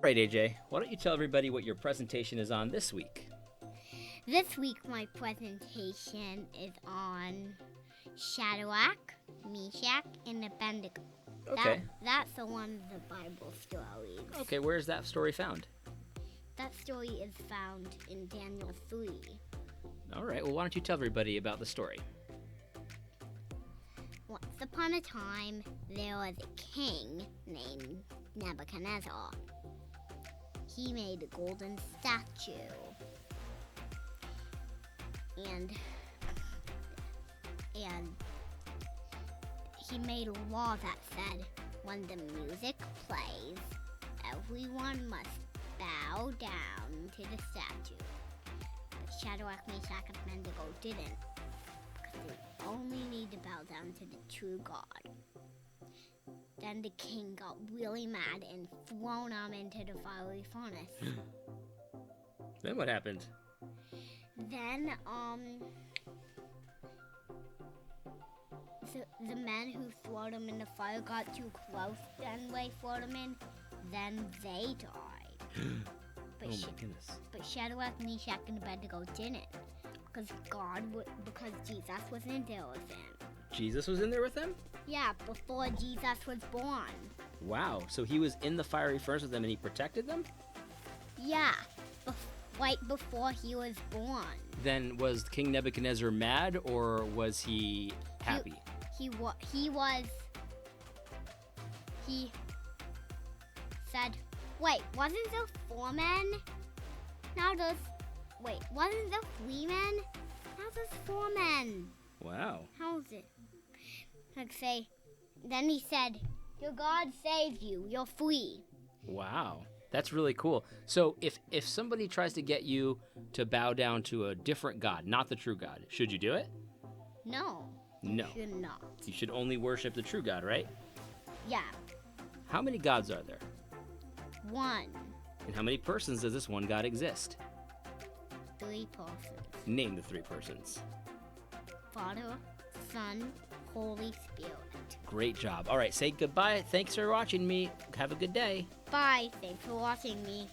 right, AJ, why don't you tell everybody what your presentation is on this week? This week my presentation is on Shadrach, Meshach, and Abednego. Okay. That's the one of the Bible stories. Okay, where is that story found? That story is found in Daniel 3. All right, well, why don't you tell everybody about the story? Once upon a time, there was a king named Nebuchadnezzar. He made a golden statue. And he made a law that said when the music plays, everyone must bow down to the statue. But Shadrach, Meshach, and Abednego didn't, because they only need to bow down to the true God. Then the king got really mad and thrown them into the fiery furnace. Then what happened? Then, the men who threw them in the fire got too close and they threw them in, then they died. Oh my goodness. But Shadrach, Meshach, and Abednego didn't, because Jesus was in there with them. Jesus was in there with them? Yeah, before Jesus was born. Wow, so he was in the fiery furnace with them and he protected them? Yeah, right before he was born. Then was King Nebuchadnezzar mad or was he happy? He said, wait, wasn't there 4 men? Wasn't there 3 men? Now there's 4 men. Wow. How is it? Then he said, your God saved you, you're free. Wow. That's really cool. So if somebody tries to get you to bow down to a different God, not the true God, should you do it? No. No. You should not. You should only worship the true God, right? Yeah. How many gods are there? 1. And how many persons does this one God exist? 3 persons. Name the 3 persons. Father, Son, Holy Spirit. Great job. All right, say goodbye. Thanks for watching me. Have a good day. Bye. Thanks for watching me.